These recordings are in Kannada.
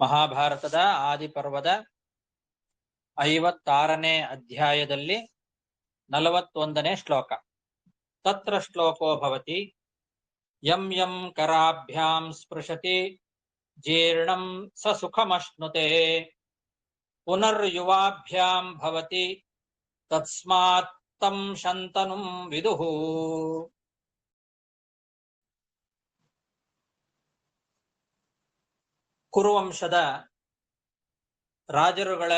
ಮಹಾಭಾರತದ ಆದಿಪರ್ವದ 56ನೇ ಅಧ್ಯಾಯದಲ್ಲಿ 41ನೇ ಶ್ಲೋಕ. ತತ್ರ ಶ್ಲೋಕೋ ಭವತಿ ಯಂ ಯಂ ಕರಾಭ್ಯಾಂ ಸ್ಪೃಶತಿ ಜೀರ್ಣಂ ಸ ಸುಖಮಶ್ನುತೆ ಪುನರ್ಯುವಾಭ್ಯಾಂ ಭವತಿ ತಸ್ಮಾತ್ ತಂ ಶಂತನುಂ ವಿದುಃ. ಕುರುವಂಶದ ರಾಜರುಗಳ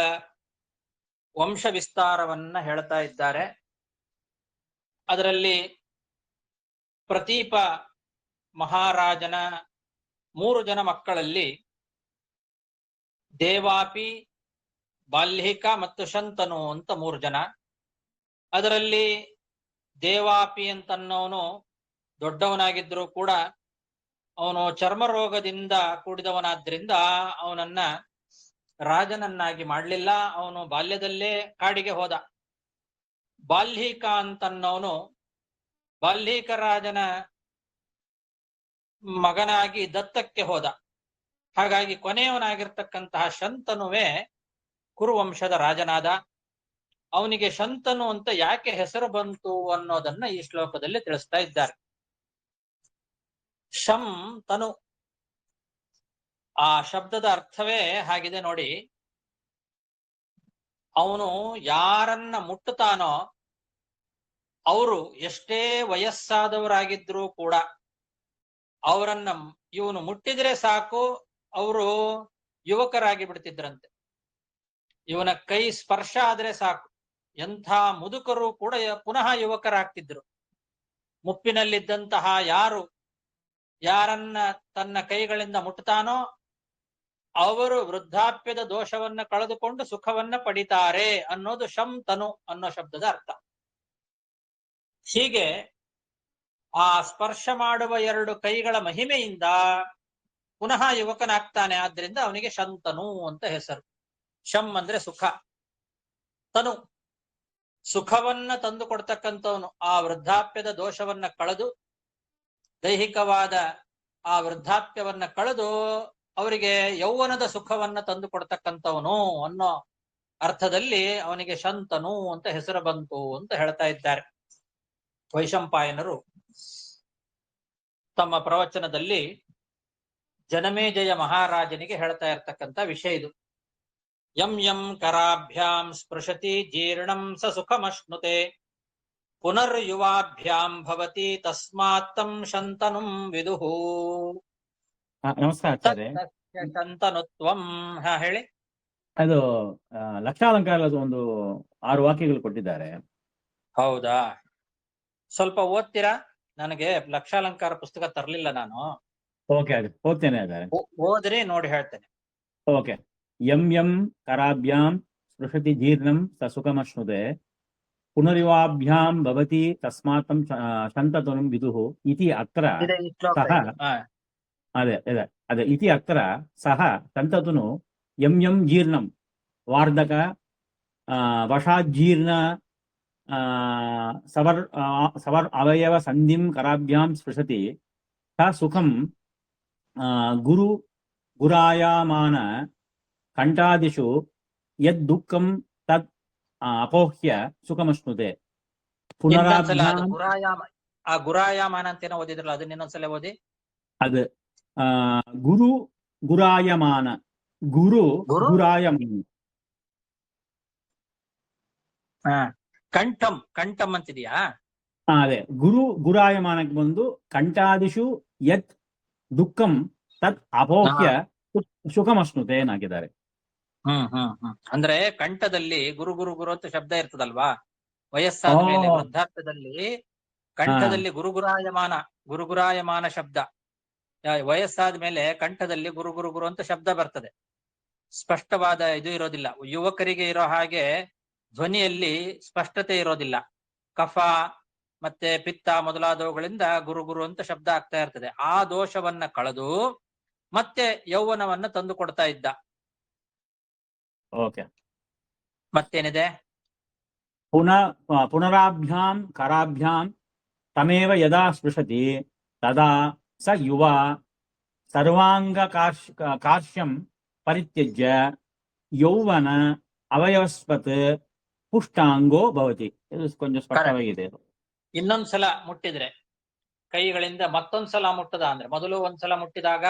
ವಂಶ ವಿಸ್ತಾರವನ್ನ ಹೇಳ್ತಾ ಇದ್ದಾರೆ. ಅದರಲ್ಲಿ ಪ್ರತೀಪ ಮಹಾರಾಜನ 3 ಜನ ಮಕ್ಕಳಲ್ಲಿ ದೇವಾಪಿ, ಬಾಲ್ಹಿಕ ಮತ್ತು ಶಂತನು ಅಂತ 3 ಜನ. ಅದರಲ್ಲಿ ದೇವಾಪಿ ಅಂತನ್ನೋನು ದೊಡ್ಡವನಾಗಿದ್ರು ಕೂಡ ಅವನು ಚರ್ಮ ರೋಗದಿಂದ ಕೂಡಿದವನಾದ್ರಿಂದ ಅವನನ್ನ ರಾಜನನ್ನಾಗಿ ಮಾಡಲಿಲ್ಲ. ಅವನು ಬಾಲ್ಯದಲ್ಲೇ ಕಾಡಿಗೆ ಹೋದ. ಬಾಲ್ಹಿಕ ಅಂತನ್ನವನು ಬಾಲ್ಹಿಕ ರಾಜನ ಮಗನಾಗಿ ದತ್ತಕ್ಕೆ ಹೋದ. ಹಾಗಾಗಿ ಕೊನೆಯವನಾಗಿರ್ತಕ್ಕಂತಹ ಶಂತನುವೇ ಕುರುವಂಶದ ರಾಜನಾದ. ಅವನಿಗೆ ಶಂತನು ಅಂತ ಯಾಕೆ ಹೆಸರು ಬಂತು ಅನ್ನೋದನ್ನ ಈ ಶ್ಲೋಕದಲ್ಲಿ ತಿಳಿಸ್ತಾ ಇದ್ದಾರೆ. ಶಂ ತನು, ಆ ಶಬ್ದದ ಅರ್ಥವೇ ಹಾಗಿದೆ ನೋಡಿ. ಅವನು ಯಾರನ್ನ ಮುಟ್ಟುತ್ತಾನೋ ಅವರು ಎಷ್ಟೇ ವಯಸ್ಸಾದವರಾಗಿದ್ರೂ ಕೂಡ ಅವರನ್ನ ಇವನು ಮುಟ್ಟಿದ್ರೆ ಸಾಕು, ಅವರು ಯುವಕರಾಗಿ ಬಿಡ್ತಿದ್ರಂತೆ. ಇವನ ಕೈ ಸ್ಪರ್ಶ ಆದ್ರೆ ಸಾಕು, ಎಂಥ ಮುದುಕರು ಕೂಡ ಪುನಃ ಯುವಕರಾಗ್ತಿದ್ರು. ಮುಪ್ಪಿನಲ್ಲಿದ್ದಂತಹ ಯಾರನ್ನ ತನ್ನ ಕೈಗಳಿಂದ ಮುಟ್ಟುತ್ತಾನೋ ಅವರು ವೃದ್ಧಾಪ್ಯದ ದೋಷವನ್ನ ಕಳೆದುಕೊಂಡು ಸುಖವನ್ನ ಪಡಿತಾರೆ ಅನ್ನೋದು ಶಂತನು ಅನ್ನೋ ಶಬ್ದದ ಅರ್ಥ. ಹೀಗೆ ಆ ಸ್ಪರ್ಶ ಮಾಡುವ 2 ಕೈಗಳ ಮಹಿಮೆಯಿಂದ ಪುನಃ ಯುವಕನಾಗ್ತಾನೆ. ಆದ್ರಿಂದ ಅವನಿಗೆ ಶಂತನು ಅಂತ ಹೆಸರು. ಶಂ ಅಂದ್ರೆ ಸುಖ, ತನು ಸುಖವನ್ನ ತಂದು ಕೊಡ್ತಕ್ಕಂಥವನು. ಆ ವೃದ್ಧಾಪ್ಯದ ದೋಷವನ್ನ ಕಳೆದು, ದೈಹಿಕವಾದ ಆ ವೃದ್ಧಾಪ್ಯವನ್ನ ಕಳೆದು ಅವರಿಗೆ ಯೌವನದ ಸುಖವನ್ನ ತಂದು ಕೊಡ್ತಕ್ಕಂಥವನು ಅನ್ನೋ ಅರ್ಥದಲ್ಲಿ ಅವನಿಗೆ ಶಂತನು ಅಂತ ಹೆಸರು ಬಂತು ಅಂತ ಹೇಳ್ತಾ ಇದ್ದಾರೆ ವೈಶಂಪಾಯನರು ತಮ್ಮ ಪ್ರವಚನದಲ್ಲಿ. ಜನಮೇಜಯ ಮಹಾರಾಜನಿಗೆ ಹೇಳ್ತಾ ಇರ್ತಕ್ಕಂಥ ವಿಷಯ ಇದು. ಯಂ ಯಂ ಕರಾಭ್ಯಾಂ ಸ್ಪೃಶತಿ ಜೀರ್ಣಂ ಸ ಸುಖಮಶ್ನುತೆ ಪುನರ್ಯುವಾಭ್ಯಾಂ ಭವತಿ ತಸ್ಮಾತ್ ತಂ ಶಂತನುಂ ವಿದುಃ. ನಮಸ್ಕಾರ. ಶಂತನುತ್ವಂ. ಹೇಳಿ. ಅದು ಲಕ್ಷಾಲಂಕಾರದ ಒಂದು 6 ವಾಕ್ಯಗಳು ಕೊಟ್ಟಿದ್ದಾರೆ. ಹೌದಾ? ಸ್ವಲ್ಪ ಓದ್ತೀರಾ? ನನಗೆ ಲಕ್ಷಾಲಂಕಾರ ಪುಸ್ತಕ ತರ್ಲಿಲ್ಲ ನಾನು. ಓಕೆ, ಓದ್ತೇನೆ. ಓದ್ರಿ, ನೋಡಿ ಹೇಳ್ತೇನೆ. ಓಕೆ. ಯಂ ಯಂ ಕರಾಭ್ಯಾಂ ಸ್ಪೃಶತಿ ಜೀರ್ಣಂ ಸ ಸುಖಮಶ್ನುತೆ ಪುನರಿವಾಭ್ಯಾಂ ಭವತಿ ತಸ್ಮಾತ್ ತಂ ಶಂತನುಂ ವಿದುಃ ಇತಿ ಅತ್ರ ಸಹ ಅದೇ ಇತಿ ಅತ್ರ ಸಹ ಶಂತನು ಯಂ ಯಂ ಜೀರ್ಣಂ ವಾರ್ಧಕ ವಶಾಜ್ಜೀರ್ಣ ಸವರ್ ಅವಯವ ಸಂಧಿಂ ಕರಾಭ್ಯಾಂ ಸ್ಪೃಶತಿ ಸ ಸುಖಂ ಗುರಾಯಮಾನ ಕಂಠಾದಿಷು ಯದ್ ದುಃಖಂ ತದ್ ಅಪೋಹ್ಯ ಸುಖಮಶ್ನುತೆ. ಗುರಾಯಮಾನ ಅಂತ ಏನೋ ಓದಿದ್ರಲ್ಲ, ಅದನ್ನ ಇನ್ನೊಂದ್ಸಲ ಓದಿ. ಅದು ಗುರಾಯಮಾನ ಗುರಾಯಮಾನ. ಕಂಠಂ ಅಂತಿದ್ಯಾ? ಅದೇ ಗುರಾಯಮಾನಕ್ಕೆ ಬಂದು ಕಂಠಾದಿಷು ಯತ್ ದುಃಖಂ ತತ್ ಅಪೋಹ್ಯ ಸುಖಮಶ್ನುತೆ ಏನಾಗಿದ್ದಾರೆ. ಅಂದ್ರೆ ಕಂಠದಲ್ಲಿ ಗುರು ಗುರು ಗುರು ಅಂತ ಶಬ್ದ ಇರ್ತದಲ್ವಾ? ವಯಸ್ಸಾದ ಮೇಲೆ ವೃದ್ಧಾಪ್ಯದಲ್ಲಿ ಕಂಠದಲ್ಲಿ ಗುರುಗುರಾಯಮಾನ ಶಬ್ದ. ವಯಸ್ಸಾದ ಮೇಲೆ ಕಂಠದಲ್ಲಿ ಗುರು ಗುರು ಗುರು ಅಂತ ಶಬ್ದ ಬರ್ತದೆ. ಸ್ಪಷ್ಟವಾದ ಇದು ಇರೋದಿಲ್ಲ. ಯುವಕರಿಗೆ ಇರೋ ಹಾಗೆ ಧ್ವನಿಯಲ್ಲಿ ಸ್ಪಷ್ಟತೆ ಇರೋದಿಲ್ಲ. ಕಫ ಮತ್ತೆ ಪಿತ್ತ ಮೊದಲಾದವುಗಳಿಂದ ಗುರು ಗುರು ಅಂತ ಶಬ್ದ ಆಗ್ತಾ ಇರ್ತದೆ. ಆ ದೋಷವನ್ನ ಕಳೆದು ಮತ್ತೆ ಯೌವನವನ್ನ ತಂದು ಕೊಡ್ತಾ ಇದ್ದ. ಓಕೆ. ಮತ್ತೇನಿದೆ? ಪುನರಾಭ್ಯಾಂ ಕರಾಭ್ಯಾಂ ತಮೇವ ಯದಾ ಸ್ಪೃಶತಿ ತದಾ ಸ ಯುವ ಸರ್ವಾಂಗ ಕಾರ್ಶ್ಯಂ ಪರಿತ್ಯಜ್ಯ ಯೌವನ ಅವಯವಸ್ಪತ್ ಪುಷ್ಟಾಂಗೋ ಭವತಿ. ಇದು ಕೊಂಚ ಸ್ಪಷ್ಟವಾಗಿದೆ. ಇನ್ನೊಂದ್ಸಲ ಮುಟ್ಟಿದ್ರೆ ಕೈಗಳಿಂದ ಮತ್ತೊಂದ್ಸಲ ಮುಟ್ಟದ ಅಂದ್ರೆ ಮೊದಲು ಒಂದ್ಸಲ ಮುಟ್ಟಿದಾಗ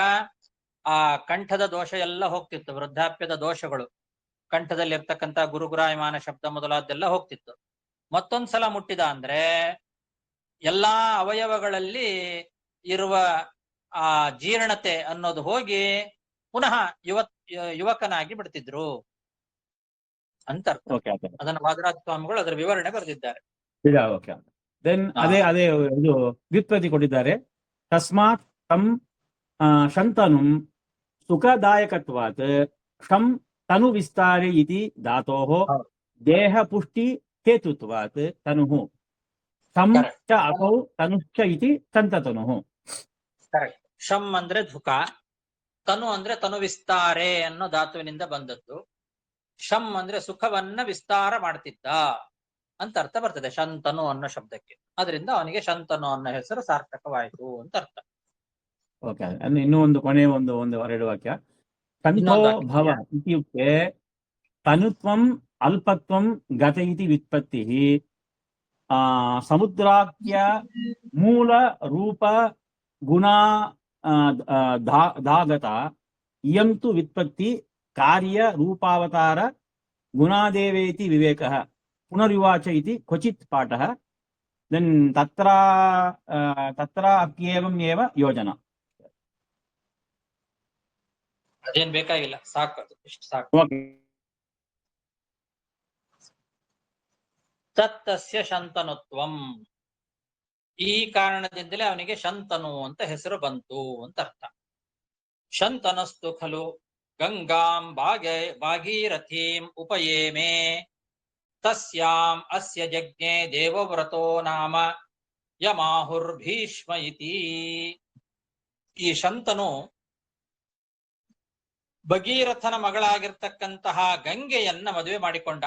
ಆ ಕಂಠದ ದೋಷ ಎಲ್ಲ ಹೋಗ್ತಿತ್ತು, ವೃದ್ಧಾಪ್ಯದ ದೋಷಗಳು, ಕಂಠದಲ್ಲಿರ್ತಕ್ಕಂಥ ಗುರುಗುರಾಯಮಾನ ಶಬ್ದ ಮೊದಲಾದ್ದೆಲ್ಲ ಹೋಗ್ತಿತ್ತು. ಮತ್ತೊಂದ್ಸಲ ಮುಟ್ಟಿದ ಅಂದ್ರೆ ಎಲ್ಲಾ ಅವಯವಗಳಲ್ಲಿ ಇರುವ ಆ ಜೀರ್ಣತೆ ಅನ್ನೋದು ಹೋಗಿ ಪುನಃ ಯುವಕನಾಗಿ ಬಿಡ್ತಿದ್ರು ಅಂತ ಅರ್ಥ. ಅದನ್ನ ವಾದರಾಜ ಸ್ವಾಮಿಗಳು ಅದರ ವಿವರಣೆ ಬರೆದಿದ್ದಾರೆ. ದೆನ್ ಅದೇ ಇದು ವ್ಯುತ್ಪತ್ತಿ ಕೊಟ್ಟಿದ್ದಾರೆ. ತಸ್ಮಾತ್ ತಂ ಶಂತನುಂ ಸುಖದಾಯಕತ್ವಾತ್ ಶಂ ತನು ವಿಸ್ತಾರೆ ಇತಿ ಧಾತೋಃ ದೇಹ ಪುಷ್ಟಿ ಹೇತುತ್ವಾತ್ ತನುಃ ಶಂ ಚ ಅಸೌ ತನುಶ್ಚ ಇತಿ ಶಂತತನುಃ. ಶಂ ಅಂದ್ರೆ ಧುಃಖ, ತನು ಅಂದ್ರೆ ತನು ವಿಸ್ತಾರೆ ಅನ್ನೋ ಧಾತುವಿನಿಂದ ಬಂದದ್ದು. ಶಂ ಅಂದ್ರೆ ಸುಖವನ್ನ ವಿಸ್ತಾರ ಮಾಡ್ತಿದ್ದ ಅಂತ ಅರ್ಥ ಬರ್ತದೆ ಶಂತನು ಅನ್ನೋ ಶಬ್ದಕ್ಕೆ. ಅದರಿಂದ ಅವನಿಗೆ ಶಂತನು ಅನ್ನೋ ಹೆಸರು ಸಾರ್ಥಕವಾಯಿತು ಅಂತ ಅರ್ಥ. ಓಕೆ, ಇನ್ನೂ ಒಂದು ಕೊನೆ ಒಂದು ಎರಡು ವಾಕ್ಯ. ಸಂತೋ ಭವ ಇತ್ಯುಕ್ತೆ ತನುತ್ವಂ ಅಲ್ಪತ್ವಂ ಗತ ಇತಿ ವ್ಯುತ್ಪತ್ತಿ ಸಮುದ್ರಾಖ್ಯ ಮೂಲ ರೂಪ ಗುಣ ಧಾಗತ ಇಯಂ ತು ವ್ಯುತ್ಪತ್ತಿ ಕಾರ್ಯ ರೂಪಾವತಾರ ಗುಣಾದೇವೇತಿ ವಿವೇಕಃ ಪುನರ್ಯುವಾಚ ಇತಿ ಕ್ವಚಿತ್ ಪಾಠಃ. ದೆನ್ ತತ್ರ ಅಪ್ಯೇವಂ ಏವ ಯೋಜನಾ. ಅದೇನ್ ಬೇಕಾಗಿಲ್ಲ, ಸಾಕು, ಇಷ್ಟು ಸಾಕು. ತತ್ತಸ್ಯ ಶಂತನುತ್ವಂ, ಈ ಕಾರಣದಿಂದಲೇ ಅವನಿಗೆ ಶಂತನು ಅಂತ ಹೆಸರು ಬಂತು ಅಂತ ಅರ್ಥ. ಶಂತನಸ್ತು ಖಲು ಗಂಗಾಂ ಭಾಗೀರಥೀಂ ಉಪಯೇಮೆ ತಸ್ಯಾಂ ಅಸ್ಯ ಜಜ್ಞೆ ದೇವವ್ರತೋ ನಾಮ ಯಮಾಹುರ್ಭೀಷ್ಮ ಇತಿ. ಈ ಶಂತನು ಭಗೀರಥನ ಮಗಳಾಗಿರ್ತಕ್ಕಂತಹ ಗಂಗೆಯನ್ನ ಮದುವೆ ಮಾಡಿಕೊಂಡ.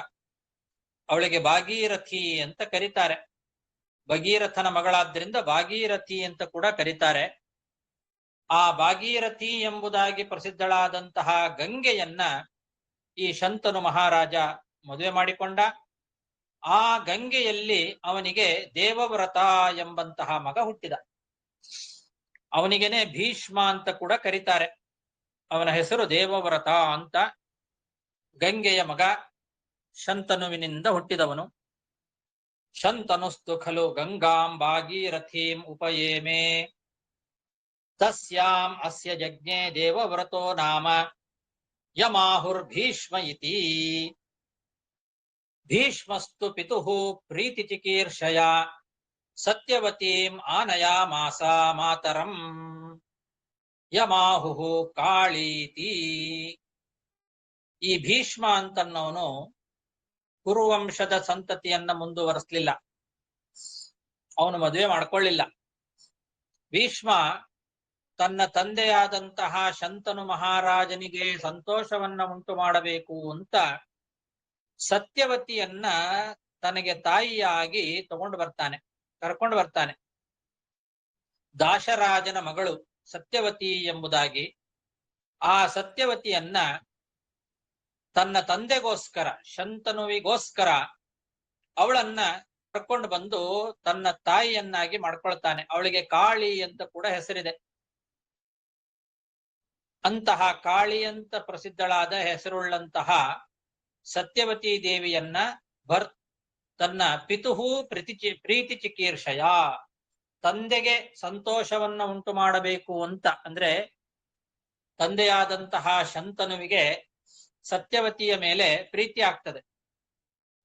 ಅವಳಿಗೆ ಭಾಗೀರಥಿ ಅಂತ ಕರೀತಾರೆ. ಭಗೀರಥನ ಮಗಳಾದ್ರಿಂದ ಭಾಗೀರಥಿ ಅಂತ ಕೂಡ ಕರೀತಾರೆ. ಆ ಭಾಗೀರಥಿ ಎಂಬುದಾಗಿ ಪ್ರಸಿದ್ಧಳಾದಂತಹ ಗಂಗೆಯನ್ನ ಈ ಶಂತನು ಮಹಾರಾಜ ಮದುವೆ ಮಾಡಿಕೊಂಡ. ಆ ಗಂಗೆಯಲ್ಲಿ ಅವನಿಗೆ ದೇವವ್ರತ ಎಂಬಂತಹ ಮಗ ಹುಟ್ಟಿದ. ಅವನಿಗೆನೆ ಭೀಷ್ಮ ಅಂತ ಕೂಡ ಕರೀತಾರೆ. ಅವನ ಹೆಸರು ದೇವವ್ರತ ಅಂತ. ಗಂಗೆಯ ಮಗ ಶಂತನುವಿನಿಂದ ಹುಟ್ಟಿದವನು. ಶಂತನುಸ್ತು ಖಲು ಗಂಗಾಂ ಭಾಗೀರಥೀಂ ಉಪಯೇಮೆ ತಸ್ಯಾಂ ಅಸ್ಯ ಜಜ್ಞೆ ದೇವವ್ರತೋ ನಾಮ ಯಮಾಹುರ್ಭೀಷ್ಮ ಇತಿ. ಭೀಷ್ಮಸ್ತು ಪಿತುಃ ಪ್ರೀತಿಚಿಕೀರ್ಷಯ ಸತ್ಯವತೀಂ ಆನಯಾಮಾಸ ಮಾತರಂ ಯಮಾಹುಃ ಕಾಳೀತಿ. ಈ ಭೀಷ್ಮ ಅಂತನ್ನವನು ಕುರುವಂಶದ ಸಂತತಿಯನ್ನ ಮುಂದುವರಿಸಲಿಲ್ಲ, ಅವನು ಮದುವೆ ಮಾಡ್ಕೊಳ್ಳಿಲ್ಲ. ಭೀಷ್ಮ ತನ್ನ ತಂದೆಯಾದಂತಹ ಶಂತನು ಮಹಾರಾಜನಿಗೆ ಸಂತೋಷವನ್ನ ಉಂಟು ಮಾಡಬೇಕು ಅಂತ ಸತ್ಯವತಿಯನ್ನ ತನಗೆ ತಾಯಿಯಾಗಿ ಕರ್ಕೊಂಡು ಬರ್ತಾನೆ. ದಾಶರಾಜನ ಮಗಳು ಸತ್ಯವತಿ ಎಂಬುದಾಗಿ ಆ ಸತ್ಯವತಿಯನ್ನ ತನ್ನ ತಂದೆಗೋಸ್ಕರ, ಶಂತನುವಿಗೋಸ್ಕರ ಅವಳನ್ನ ಕರ್ಕೊಂಡು ಬಂದು ತನ್ನ ತಾಯಿಯನ್ನಾಗಿ ಮಾಡ್ಕೊಳ್ತಾನೆ. ಅವಳಿಗೆ ಕಾಳಿ ಅಂತ ಕೂಡ ಹೆಸರಿದೆ. ಅಂತಹ ಕಾಳಿ ಅಂತ ಪ್ರಸಿದ್ಧಳಾದ ಹೆಸರುಳ್ಳಂತಹ ಸತ್ಯವತಿ ದೇವಿಯನ್ನ ತನ್ನ ಪಿತುಹು ಪ್ರೀತಿ ಚಿಕೀರ್ಷಯ, ತಂದೆಗೆ ಸಂತೋಷವನ್ನ ಉಂಟು ಮಾಡಬೇಕು ಅಂತ, ಅಂದ್ರೆ ತಂದೆಯಾದಂತಹ ಶಂತನುವಿಗೆ ಸತ್ಯವತಿಯ ಮೇಲೆ ಪ್ರೀತಿ ಆಗ್ತದೆ.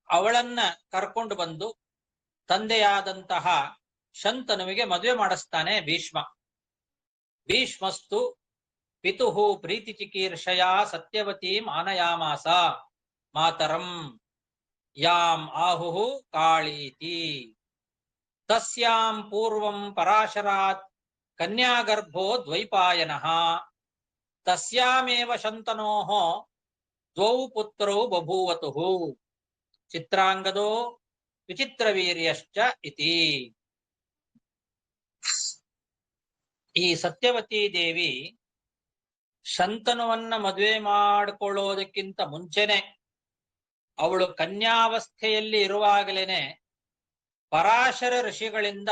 ಅವಳನ್ನ ಕರ್ಕೊಂಡು ಬಂದು ತಂದೆಯಾದಂತಹ ಶಂತನುವಿಗೆ ಮದುವೆ ಮಾಡಿಸ್ತಾನೆ ಭೀಷ್ಮ. ಭೀಷ್ಮಸ್ತು ಪಿತುಃ ಪ್ರೀತಿ ಚಿಕೀರ್ಷಯ ಸತ್ಯವತೀಂ ಆನಯಾಮಾಸ ಮಾತರಂ ಯಾಂ ಆಹುಃ ಕಾಳೀತಿ. ತಸ್ಯಾಂ ಪೂರ್ವಂ ಪರಾಶರಾತ್ ಕನ್ಯಾಗರ್ಭೋ ದ್ವೈಪಾಯನಃ ತಸ್ಯಾಮೇವ ಶಂತನೋಃ ದ್ವೌ ಪುತ್ರೌ ಬಭೂವತುಃ ಚಿತ್ರಾಂಗದೋ ವಿಚಿತ್ರವೀರ್ಯಶ್ಚ ಇತಿ. ಈ ಸತ್ಯವತಿ ದೇವಿ ಶಂತನುವನ್ನ ಮದುವೆ ಮಾಡಿಕೊಳ್ಳೋದಕ್ಕಿಂತ ಮುಂಚೆನೆ ಅವಳು ಕನ್ಯಾವಸ್ಥೆಯಲ್ಲಿ ಇರುವಾಗಲೇನೆ ಪರಾಶರ ಋಷಿಗಳಿಂದ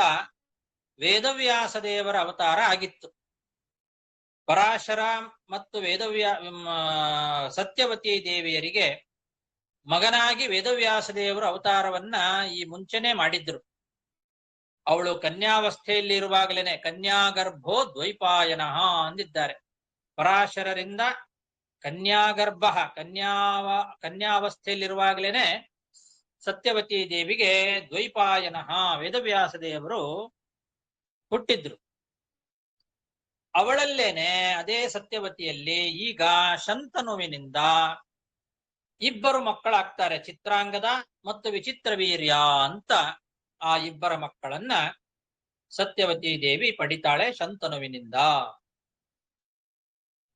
ವೇದವ್ಯಾಸ ದೇವರ ಅವತಾರ ಆಗಿತ್ತು. ಪರಾಶರ ಮತ್ತು ಸತ್ಯವತಿ ದೇವಿಯರಿಗೆ ಮಗನಾಗಿ ವೇದವ್ಯಾಸ ದೇವರು ಅವತಾರವನ್ನ ಈ ಮುಂಚೆನೆ ಮಾಡಿದ್ರು. ಅವಳು ಕನ್ಯಾವಸ್ಥೆಯಲ್ಲಿ ಇರುವಾಗಲೇನೆ ಕನ್ಯಾಗರ್ಭೋ ದ್ವೈಪಾಯನ ಅಂದಿದ್ದಾರೆ. ಪರಾಶರರಿಂದ ಕನ್ಯಾಗರ್ಭ ಕನ್ಯಾವಸ್ಥೆಯಲ್ಲಿರುವಾಗಲೇನೆ ಸತ್ಯವತಿ ದೇವಿಗೆ ದ್ವೈಪಾಯನ ವೇದವ್ಯಾಸ ದೇವರು ಹುಟ್ಟಿದ್ರು. ಅವಳಲ್ಲೇನೆ ಅದೇ ಸತ್ಯವತಿಯಲ್ಲಿ ಈಗ ಶಂತನುವಿನಿಂದ ಇಬ್ಬರು ಮಕ್ಕಳಾಗ್ತಾರೆ, ಚಿತ್ರಾಂಗದ ಮತ್ತು ವಿಚಿತ್ರವೀರ್ಯ ಅಂತ. ಆ ಇಬ್ಬರ ಮಕ್ಕಳನ್ನ ಸತ್ಯವತಿ ದೇವಿ ಪಡಿತಾಳೆ ಶಂತನುವಿನಿಂದ.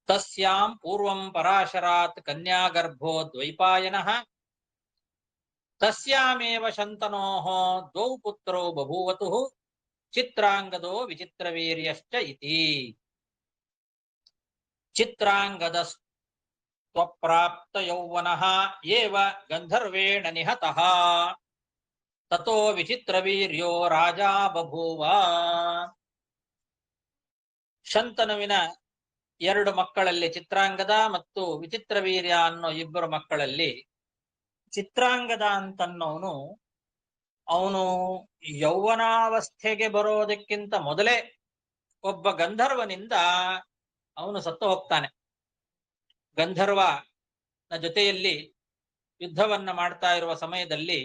ತಸ್ಯಾಂ ಪೂರ್ವಂ ಪರಾಶರಾತ್ ಕನ್ಯಾಗರ್ಭೋ ದ್ವೈಪಾಯನಃ ತಸ್ಯಾಮೇವ ಶಂತನೋಃ ದ್ವೌ ಪುತ್ರೋ ಬಭೂವತುಃ ಚಿತ್ರಾಂಗದೋ ವಿಚಿತ್ರವೀರ್ಯಶ್ಚ ಇತಿ. ಚಿತ್ರಾಂಗದಸ್ತ್ವಪ್ರಾಪ್ತ ಯೌವನಃ ಏವ ಗಂಧರ್ವೇಣ ನಿಹತಃ ತತೋ ವಿಚಿತ್ರವೀರ್ಯೋ ರಾಜಾ ಬಭೂವ. ಶಂತನುವಿನ ಎರಡು ಮಕ್ಕಳಲ್ಲಿ ಚಿತ್ರಾಂಗದ ಮತ್ತು ವಿಚಿತ್ರವೀರ್ಯ ಅನ್ನೋ ಇಬ್ಬರು ಮಕ್ಕಳಲ್ಲಿ ಚಿತ್ರಾಂಗದ ಅಂತನ್ನೋನು ಅವನು ಯೌವನಾವಸ್ಥೆಗೆ ಬರೋದಕ್ಕಿಂತ ಮೊದಲೇ ಒಬ್ಬ ಗಂಧರ್ವನಿಂದ ಅವನು ಸತ್ತು ಹೋಗ್ತಾನೆ. ಗಂಧರ್ವನ ಜೊತೆಯಲ್ಲಿ ಯುದ್ಧವನ್ನ ಮಾಡ್ತಾ ಇರುವ ಸಮಯದಲ್ಲಿ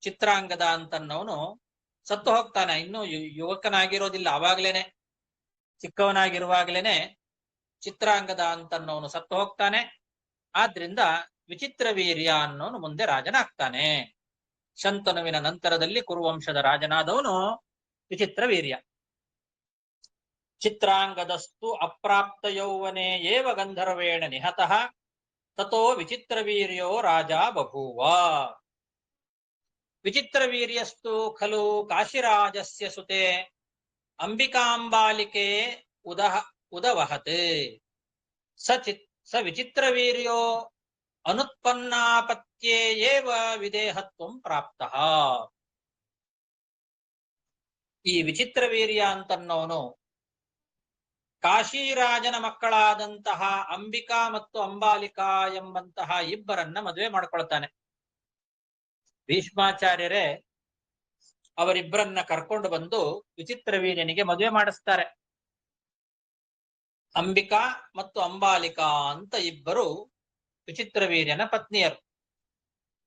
ಚಿತ್ರಾಂಗದ ಅಂತನ್ನವನು ಸತ್ತು ಹೋಗ್ತಾನೆ. ಇನ್ನು ಯುವಕನಾಗಿರೋದಿಲ್ಲ, ಅವಾಗ್ಲೇನೆ ಚಿಕ್ಕವನಾಗಿರುವಾಗ್ಲೇನೆ ಚಿತ್ರಾಂಗದ ಅಂತನ್ನವನು ಸತ್ತು ಹೋಗ್ತಾನೆ. ಆದ್ರಿಂದ ವಿಚಿತ್ರವೀರ್ಯ ಅನ್ನೋನು ಮುಂದೆ ರಾಜನಾಗ್ತಾನೆ. ಶಂತನುವಿನ ನಂತರದಲ್ಲಿ ಕುರುವಂಶದ ರಾಜನಾದವನು ವಿಚಿತ್ರವೀರ್ಯ. ಚಿತ್ರಾಂಗದಸ್ತು ಅಪ್ರಾಪ್ತ ಯೌವನೆ ಏವ ಗಂಧರ್ವೇಣ ನಿಹತಃ ತತೋ ವಿಚಿತ್ರವೀರ್ಯೋ ರಾಜ ಬಭೂವ. ವಿಚಿತ್ರವೀರ್ಯಸ್ತು ಖಲು ಕಾಶಿರಾಜಸ್ಯ ಸುತೆ ಅಂಬಿಕಾಂಬಾಲಿಕೆ ಉದವಹತ್ ಸ ವಿಚಿತ್ರವೀರ್ಯೋ ಅನುತ್ಪನ್ನಾಪತ್ಯೇ ಏವ ವಿದೇಹತ್ವಂ ಪ್ರಾಪ್ತಃ. ಈ ವಿಚಿತ್ರವೀರ್ಯ ಅಂತನ್ನೋನು ಕಾಶಿರಾಜನ ಮಕ್ಕಳಾದಂತಹ ಅಂಬಿಕಾ ಮತ್ತು ಅಂಬಾಲಿಕಾ ಎಂಬಂತಹ ಇಬ್ಬರನ್ನ ಮದುವೆ ಮಾಡ್ಕೊಳ್ತಾನೆ. ಭೀಷ್ಮಾಚಾರ್ಯರೇ ಅವರಿಬ್ಬರನ್ನ ಕರ್ಕೊಂಡು ಬಂದು ವಿಚಿತ್ರವೀರ್ಯನಿಗೆ ಮದುವೆ ಮಾಡಿಸ್ತಾರೆ. ಅಂಬಿಕಾ ಮತ್ತು ಅಂಬಾಲಿಕಾ ಅಂತ ಇಬ್ಬರು ವಿಚಿತ್ರವೀರ್ಯನ ಪತ್ನಿಯರು.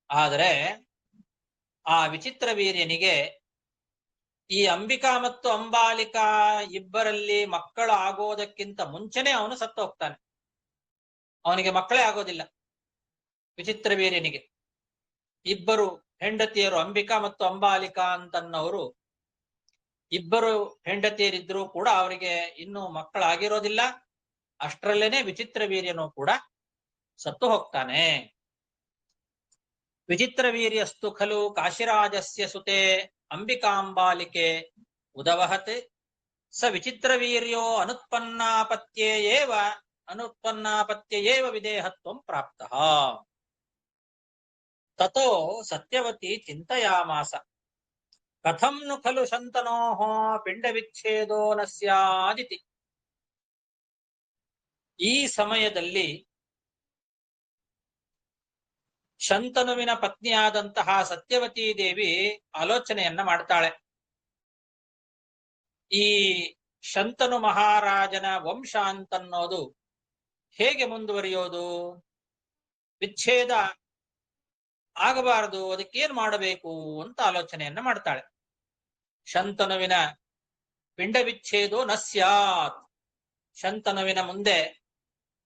ಆದರೆ ಆ ವಿಚಿತ್ರವೀರ್ಯನಿಗೆ ಈ ಅಂಬಿಕಾ ಮತ್ತು ಅಂಬಾಲಿಕಾ ಇಬ್ಬರಲ್ಲಿ ಮಕ್ಕಳು ಆಗೋದಕ್ಕಿಂತ ಮುಂಚೆನೆ ಅವನು ಸತ್ತು ಹೋಗ್ತಾನೆ. ಅವನಿಗೆ ಮಕ್ಕಳೇ ಆಗೋದಿಲ್ಲ ವಿಚಿತ್ರವೀರ್ಯನಿಗೆ. ಇಬ್ಬರು ಹೆಂಡತಿಯರು ಅಂಬಿಕಾ ಮತ್ತು ಅಂಬಾಲಿಕಾ ಅಂತನ್ನವರು ಇಬ್ಬರು ಹೆಂಡತಿಯರಿದ್ರೂ ಕೂಡ ಅವರಿಗೆ ಇನ್ನೂ ಮಕ್ಕಳಾಗಿರೋದಿಲ್ಲ. ಅಷ್ಟರಲ್ಲೇನೆ ವಿಚಿತ್ರವೀರ್ಯನು ಕೂಡ ಸತ್ತು ಹೋಗ್ತಾನೆ. ವಿಚಿತ್ರವೀರ್ಯಸ್ತು ಖಲು ಕಾಶಿರಾಜಸ್ಯ ಸುತೆ ಅಂಬಿಕಾಂಬಾಲಿಕೆ ಉದವಹತ್ ಸ ವಿಚಿತ್ರವೀರ್ಯೋ ಅನುತ್ಪನ್ನಾಪತ್ಯೇವ ವಿದೇಹತ್ವಂ ಪ್ರಾಪ್ತಃ. ತತೋ ಸತ್ಯವತಿ ಚಿಂತಯಾಮಾಸ ಕಥಂ ನು ಖಲು ಶಂತನೋಃ ಪಿಂಡವಿಚ್ಛೇದೋ ನ ಸ್ಯಾದಿತಿ. ಈ ಸಮಯದಲ್ಲಿ ಶಂತನುವಿನ ಪತ್ನಿಯಾದಂತಹ ಸತ್ಯವತಿ ದೇವಿ ಆಲೋಚನೆಯನ್ನ ಮಾಡ್ತಾಳೆ. ಈ ಶಂತನು ಮಹಾರಾಜನ ವಂಶ ಅಂತನ್ನೋದು ಹೇಗೆ ಮುಂದುವರಿಯೋದು? ವಿಚ್ಛೇದ ಆಗಬಾರದು, ಅದಕ್ಕೇನ್ ಮಾಡಬೇಕು ಅಂತ ಆಲೋಚನೆಯನ್ನ ಮಾಡ್ತಾಳೆ. ಶಂತನುವಿನ ಪಿಂಡ ವಿಚ್ಛೇದೋ ನ ಸ್ಯಾತ್. ಶಂತನುವಿನ ಮುಂದೆ